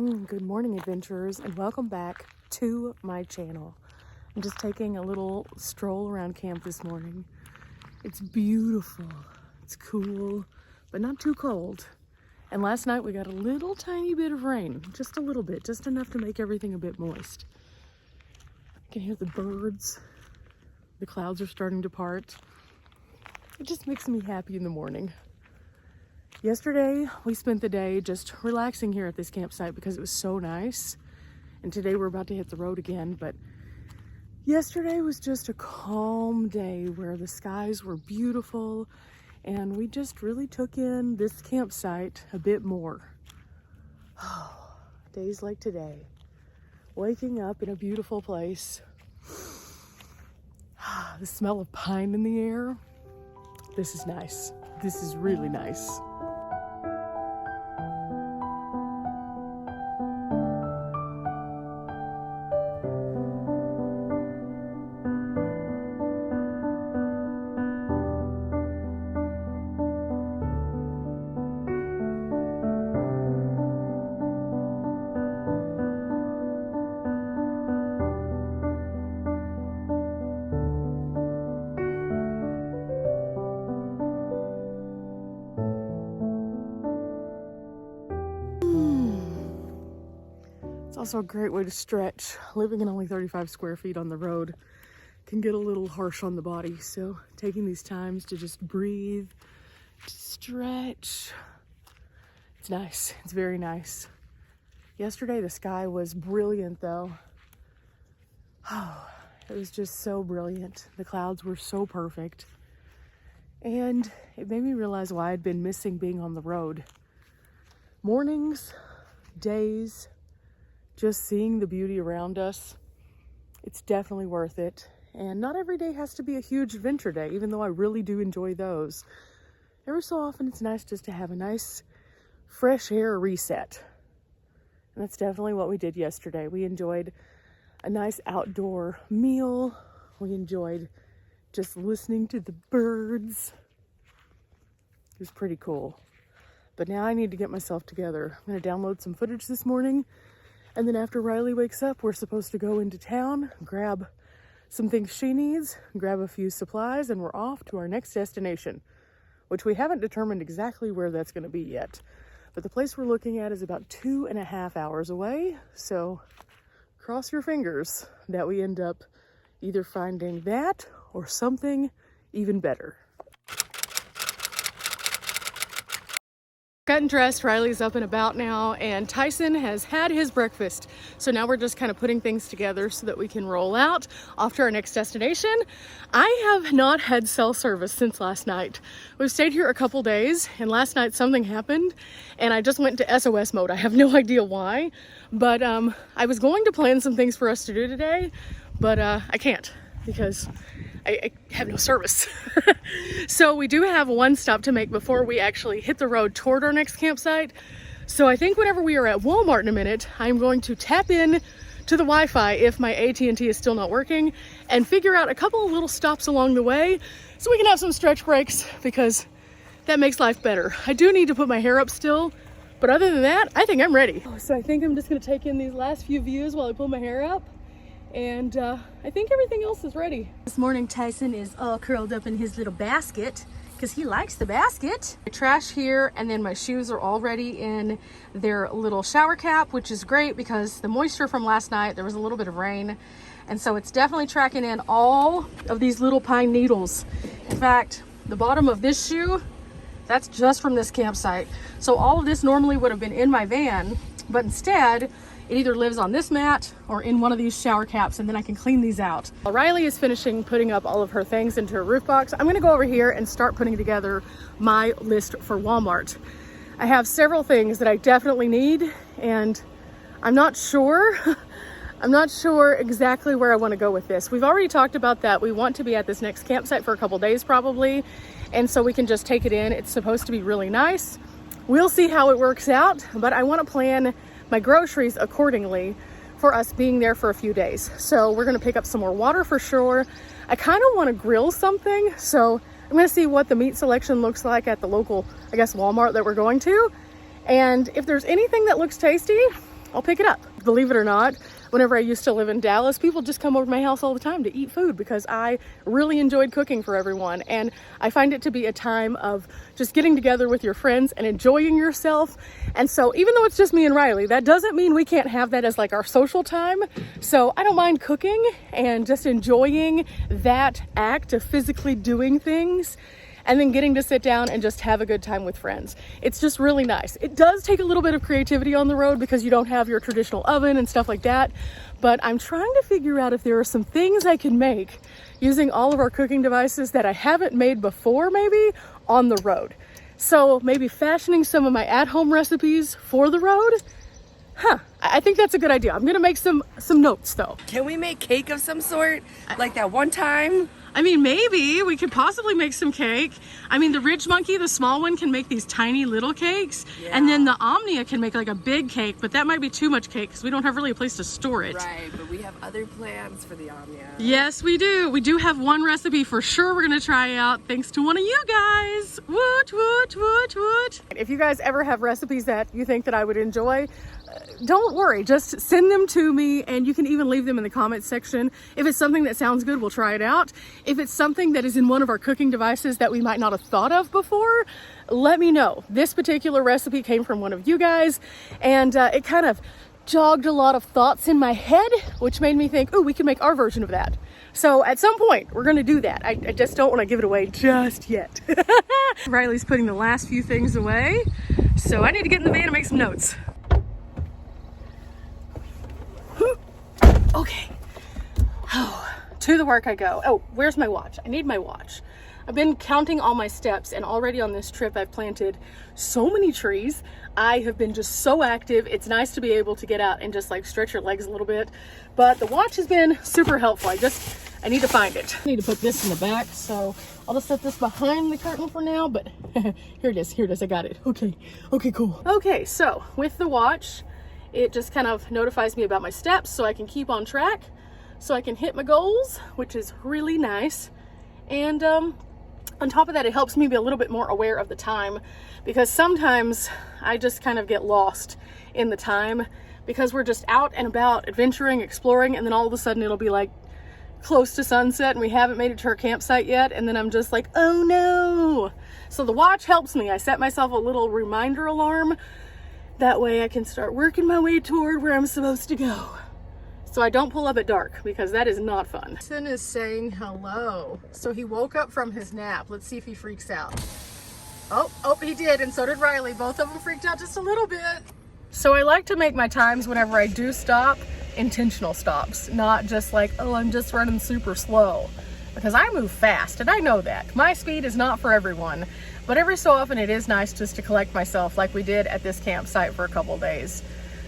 Good morning, adventurers, and welcome back to my channel. I'm just taking a little stroll around camp this morning. It's beautiful, it's cool, but not too cold. And last night we got a little tiny bit of rain, just a little bit, just enough to make everything a bit moist. You can hear the birds, the clouds are starting to part. It just makes me happy in the morning. Yesterday, we spent the day just relaxing here at this campsite because it was so nice. And today we're about to hit the road again, but yesterday was just a calm day where the skies were beautiful and we just really took in this campsite a bit more. Oh, days like today, waking up in a beautiful place, the smell of pine in the air. This is nice. This is really nice. It's also a great way to stretch. Living in only 35 square feet on the road can get a little harsh on the body. So taking these times to just breathe, to stretch, it's nice. It's very nice. Yesterday the sky was brilliant though. Oh, it was just so brilliant. The clouds were so perfect. And it made me realize why I'd been missing being on the road. Mornings, days, just seeing the beauty around us, it's definitely worth it. And not every day has to be a huge adventure day, even though I really do enjoy those. Every so often it's nice just to have a nice fresh air reset. And that's definitely what we did yesterday. We enjoyed a nice outdoor meal. We enjoyed just listening to the birds. It was pretty cool. But now I need to get myself together. I'm gonna download some footage this morning. And then after Riley wakes up, we're supposed to go into town, grab some things she needs, grab a few supplies, and we're off to our next destination, which we haven't determined exactly where that's going to be yet. But the place we're looking at is about 2.5 hours away. So cross your fingers that we end up either finding that or something even better. Gotten dressed, Riley's up and about now, and Tyson has had his breakfast. So now we're just kind of putting things together so that we can roll out off to our next destination. I have not had cell service since last night. We've stayed here a couple days, and last night something happened and I just went into SOS mode. I have no idea why, but I was going to plan some things for us to do today, but I can't because I have no service. So we do have one stop to make before we actually hit the road toward our next campsite. So I think whenever we are at Walmart in a minute, I'm going to tap in to the Wi-Fi if my AT&T is still not working and figure out a couple of little stops along the way so we can have some stretch breaks because that makes life better. I do need to put my hair up still, but other than that, I think I'm ready. So I think I'm just gonna take in these last few views while I pull my hair up. And I think everything else is ready. This morning Tyson is all curled up in his little basket because he likes the basket. My trash here, and then my shoes are already in their little shower cap, which is great because the moisture from last night, there was a little bit of rain, and so it's definitely tracking in all of these little pine needles. In fact, the bottom of this shoe, that's just from this campsite. So all of this normally would have been in my van, but instead it either lives on this mat or in one of these shower caps, and then I can clean these out. While Riley is finishing putting up all of her things into her roof box, I'm gonna go over here and start putting together my list for Walmart. I have several things that I definitely need, and I'm not sure. I'm not sure exactly where I wanna go with this. We've already talked about that. We want to be at this next campsite for a couple days probably, and so we can just take it in. It's supposed to be really nice. We'll see how it works out, but I wanna plan my groceries accordingly for us being there for a few days. So we're gonna pick up some more water for sure. I kind of want to grill something, so I'm gonna see what the meat selection looks like at the local, I guess, Walmart that we're going to. And if there's anything that looks tasty, I'll pick it up. Believe it or not, whenever I used to live in Dallas, people just come over to my house all the time to eat food because I really enjoyed cooking for everyone. And I find it to be a time of just getting together with your friends and enjoying yourself. And so even though it's just me and Riley, that doesn't mean we can't have that as like our social time. So I don't mind cooking and just enjoying that act of physically doing things, and then getting to sit down and just have a good time with friends. It's just really nice. It does take a little bit of creativity on the road because you don't have your traditional oven and stuff like that, but I'm trying to figure out if there are some things I can make using all of our cooking devices that I haven't made before, maybe on the road. So maybe fashioning some of my at-home recipes for the road. I think that's a good idea. I'm gonna make some notes though. Can we make cake of some sort? Like that one time? I mean, maybe we could possibly make some cake. I mean, the Ridge Monkey, the small one, can make these tiny little cakes. Yeah. And then the Omnia can make like a big cake, but that might be too much cake because we don't have really a place to store it. Right, but we have other plans for the Omnia. Yes, we do. We do have one recipe for sure we're gonna try out thanks to one of you guys. Woot, woot, woot, woot. If you guys ever have recipes that you think that I would enjoy, don't worry, just send them to me, and you can even leave them in the comments section. If it's something that sounds good, we'll try it out. If it's something that is in one of our cooking devices that we might not have thought of before, let me know. This particular recipe came from one of you guys, and it kind of jogged a lot of thoughts in my head, which made me think, oh, we can make our version of that. So at some point, we're gonna do that. I just don't wanna give it away just yet. Riley's putting the last few things away, so I need to get in the van and make some notes. Okay. Oh, to the work I go. Oh, where's my watch? I need my watch. I've been counting all my steps, and already on this trip I've planted so many trees. I have been just so active. It's nice to be able to get out and just like stretch your legs a little bit. But the watch has been super helpful. I need to find it. I need to put this in the back, so I'll just set this behind the curtain for now, but here it is, I got it. Okay, cool. Okay, so with the watch, it just kind of notifies me about my steps so I can keep on track, so I can hit my goals, which is really nice. And on top of that, it helps me be a little bit more aware of the time, because sometimes I just kind of get lost in the time because we're just out and about adventuring, exploring, and then all of a sudden it'll be like close to sunset and we haven't made it to our campsite yet, and then I'm just like, oh no. So the watch helps me. I set myself a little reminder alarm. That way I can start working my way toward where I'm supposed to go. So I don't pull up at dark, because that is not fun. Sin is saying hello. So he woke up from his nap. Let's see if he freaks out. Oh, he did, and so did Riley. Both of them freaked out just a little bit. So I like to make my times whenever I do stop intentional stops, not just like, oh, I'm just running super slow, because I move fast and I know that. My speed is not for everyone. But every so often it is nice just to collect myself like we did at this campsite for a couple days.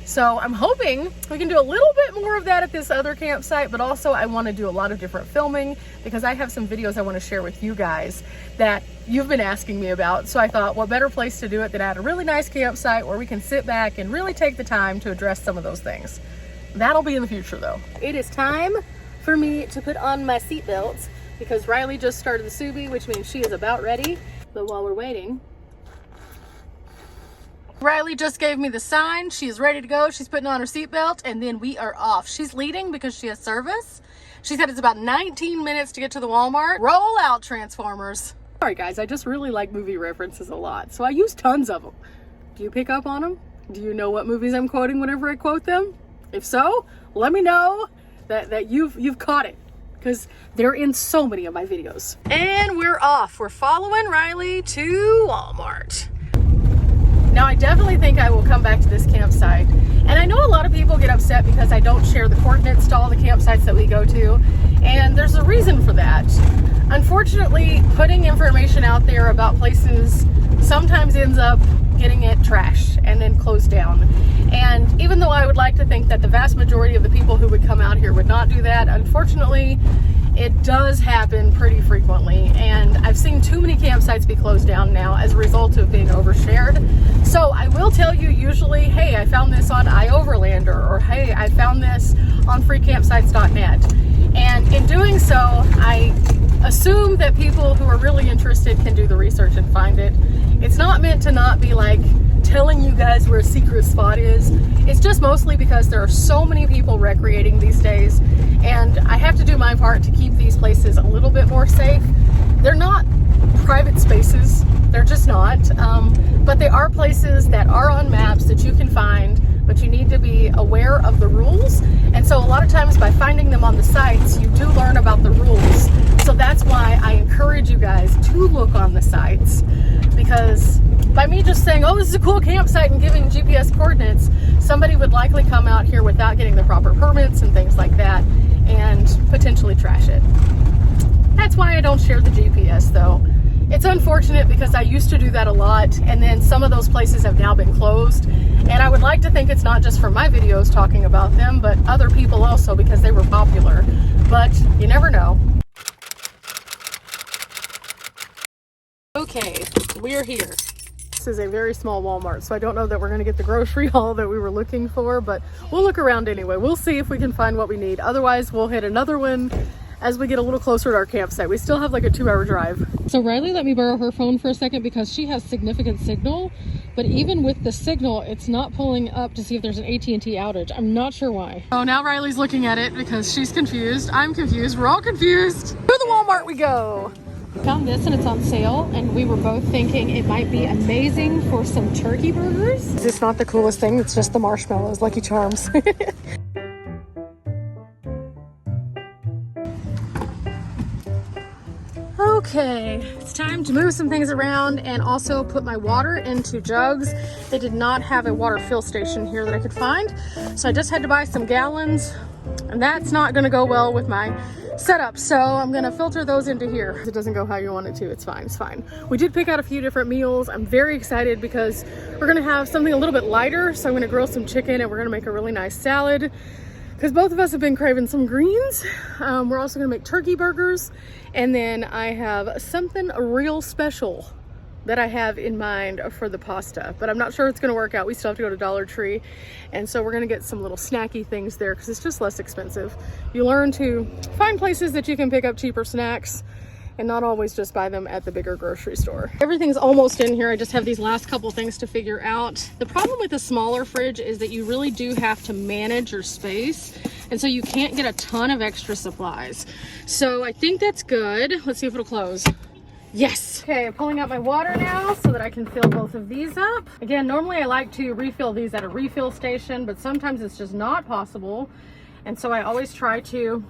So I'm hoping we can do a little bit more of that at this other campsite, but also I want to do a lot of different filming because I have some videos I want to share with you guys that you've been asking me about. So I thought, what better place to do it than at a really nice campsite where we can sit back and really take the time to address some of those things. That'll be in the future though. It is time for me to put on my seatbelts because Riley just started the Subi, which means she is about ready. But while we're waiting, Riley just gave me the sign. She is ready to go. She's putting on her seatbelt, and then we are off. She's leading because she has service. She said it's about 19 minutes to get to the Walmart. Roll out, Transformers. Sorry guys, I just really like movie references a lot, so I use tons of them. Do you pick up on them? Do you know what movies I'm quoting whenever I quote them? If so, let me know that you've caught it, because they're in so many of my videos. And we're off. We're following Riley to Walmart. Now I definitely think I will come back to this campsite. And I know a lot of people get upset because I don't share the coordinates to all the campsites that we go to. And there's a reason for that. Unfortunately, putting information out there about places sometimes ends up getting it trashed and then closed down. And even though I would like to think that the vast majority of the people who would come out here would not do that, unfortunately, it does happen pretty frequently. And I've seen too many campsites be closed down now as a result of being overshared. So I will tell you usually, hey, I found this on iOverlander, or hey, I found this on freecampsites.net. And in doing so, I assume that people who are really interested can do the research and find it. It's not meant to not be like telling you guys where a secret spot is, it's just mostly because there are so many people recreating these days, and I have to do my part to keep these places a little bit more safe. They're not private spaces, they're just not, but they are places that are on maps that you can find, but you need to be aware of the rules. And so a lot of times by finding them on the sites, you do learn about the rules. So that's why I encourage you guys to look on the sites, because by me just saying, oh, this is a cool campsite and giving GPS coordinates, somebody would likely come out here without getting the proper permits and things like that and potentially trash it. That's why I don't share the GPS though. It's unfortunate because I used to do that a lot, and then some of those places have now been closed. And I would like to think it's not just for my videos talking about them, but other people also, because they were popular. But you never know. Okay, we're here. This is a very small Walmart, so I don't know that we're going to get the grocery haul that we were looking for, but we'll look around anyway. We'll see if we can find what we need. Otherwise, we'll hit another one as we get a little closer to our campsite. We still have like a 2-hour drive. So Riley let me borrow her phone for a second because she has significant signal, but even with the signal, it's not pulling up to see if there's an AT&T outage. I'm not sure why. Oh, now Riley's looking at it because she's confused. I'm confused. We're all confused. To the Walmart we go. Found this and it's on sale, and we were both thinking it might be amazing for some turkey burgers. It's not the coolest thing. It's just the marshmallows, Lucky Charms. Okay, it's time to move some things around and also put my water into jugs. They did not have a water fill station here that I could find, so I just had to buy some gallons, and that's not going to go well with my setup, so I'm going to filter those into here. It doesn't go how you want it to. It's fine. It's fine. We did pick out a few different meals. I'm very excited because we're going to have something a little bit lighter, so I'm going to grill some chicken and we're going to make a really nice salad, because both of us have been craving some greens. We're also gonna make turkey burgers, and then I have something real special that I have in mind for the pasta, but I'm not sure it's gonna work out. We still have to go to Dollar Tree, and so we're gonna get some little snacky things there because it's just less expensive. You learn to find places that you can pick up cheaper snacks and not always just buy them at the bigger grocery store. Everything's almost in here. I just have these last couple things to figure out. The problem with a smaller fridge is that you really do have to manage your space, and so you can't get a ton of extra supplies. So I think that's good. Let's see if it'll close. Yes. Okay, I'm pulling out my water now so that I can fill both of these up. Again, normally I like to refill these at a refill station, but sometimes it's just not possible. And so I always try to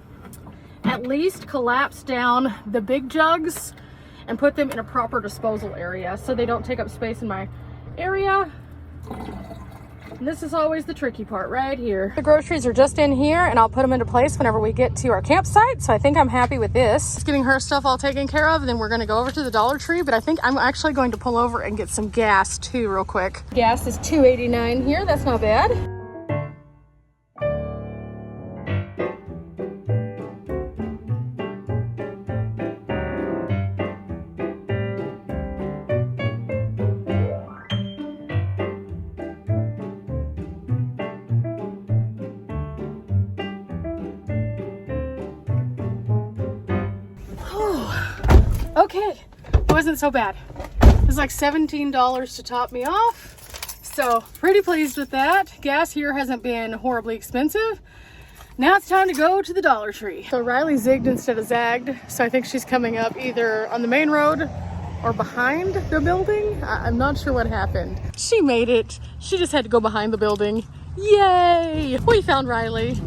at least collapse down the big jugs and put them in a proper disposal area so they don't take up space in my area. And this is always the tricky part right here. The groceries are just in here, and I'll put them into place whenever we get to our campsite. So I think I'm happy with this. Just getting her stuff all taken care of, and then we're gonna go over to the Dollar Tree, but I think I'm actually going to pull over and get some gas too real quick. Gas is $2.89 here, that's not bad. Okay, it wasn't so bad. It was like $17 to top me off, so pretty pleased with that. Gas here hasn't been horribly expensive. Now it's time to go to the Dollar Tree. So Riley zigged instead of zagged, so I think she's coming up either on the main road or behind the building. I'm not sure what happened. She made it. She just had to go behind the building. Yay! We found Riley.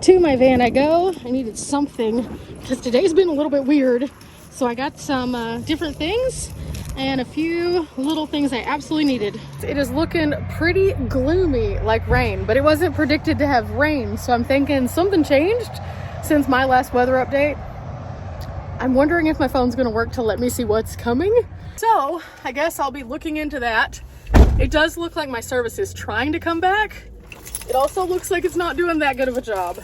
To my van I go. I needed something because today's been a little bit weird. So I got some different things and a few little things I absolutely needed. It is looking pretty gloomy, like rain, but it wasn't predicted to have rain. So I'm thinking something changed since my last weather update. I'm wondering if my phone's gonna work to let me see what's coming. So I guess I'll be looking into that. It does look like my service is trying to come back. It also looks like it's not doing that good of a job.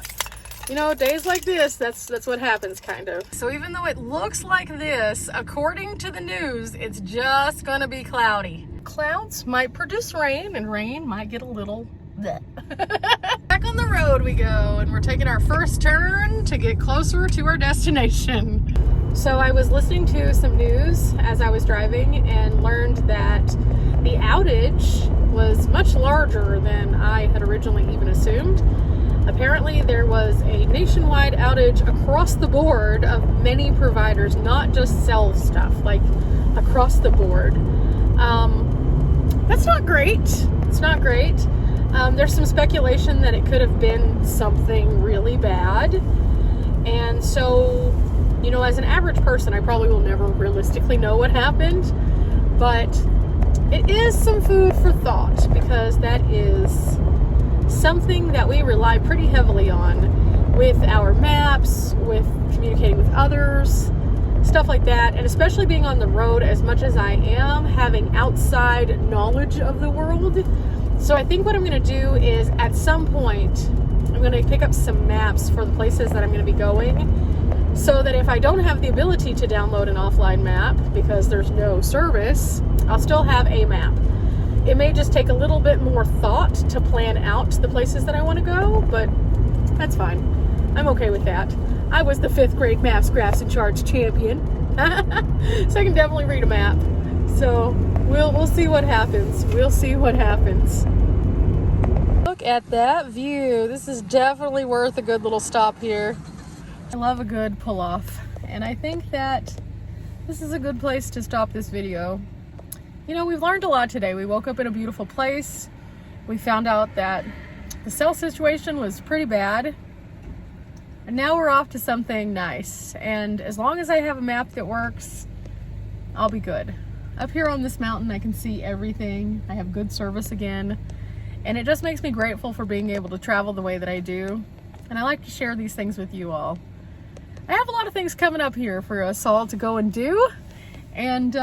You know, days like this, that's what happens, kind of. So even though it looks like this, according to the news, it's just gonna be cloudy. Clouds might produce rain, and rain might get a little bleh. Back on the road we go, and we're taking our first turn to get closer to our destination. So I was listening to some news as I was driving and learned that the outage was much larger than I had originally even assumed. Apparently there was a nationwide outage across the board of many providers, not just cell stuff, like across the board. That's not great. It's not great. There's some speculation that it could have been something really bad. And so, you know, as an average person, I probably will never realistically know what happened, but it is some food for thought, because that is something that we rely pretty heavily on with our maps, with communicating with others, stuff like that. And especially being on the road as much as I am, having outside knowledge of the world. So I think what I'm going to do is, at some point, I'm going to pick up some maps for the places that I'm going to be going, so that if I don't have the ability to download an offline map because there's no service, I'll still have a map. It may just take a little bit more thought to plan out the places that I want to go, but that's fine. I'm okay with that. I was the 5th grade maps, graphs, and charts champion, so I can definitely read a map. So we'll see what happens. We'll see what happens. Look at that view. This is definitely worth a good little stop here. I love a good pull off, and I think that this is a good place to stop this video. You know, we've learned a lot today. We woke up in a beautiful place. We found out that the cell situation was pretty bad. And now we're off to something nice. And as long as I have a map that works, I'll be good. Up here on this mountain, I can see everything. I have good service again. And it just makes me grateful for being able to travel the way that I do. And I like to share these things with you all. I have a lot of things coming up here for us all to go and do. And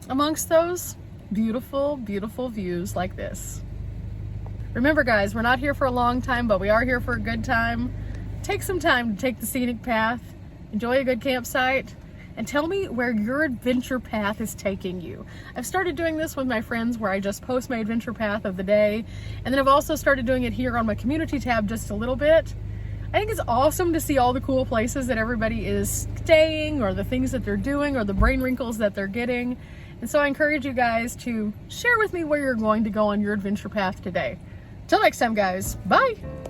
amongst those, beautiful, beautiful views like this. Remember guys, we're not here for a long time, but we are here for a good time. Take some time to take the scenic path, enjoy a good campsite, and tell me where your adventure path is taking you. I've started doing this with my friends where I just post my adventure path of the day, and then I've also started doing it here on my community tab just a little bit. I think it's awesome to see all the cool places that everybody is staying, or the things that they're doing, or the brain wrinkles that they're getting. And so I encourage you guys to share with me where you're going to go on your adventure path today. Till next time guys, bye!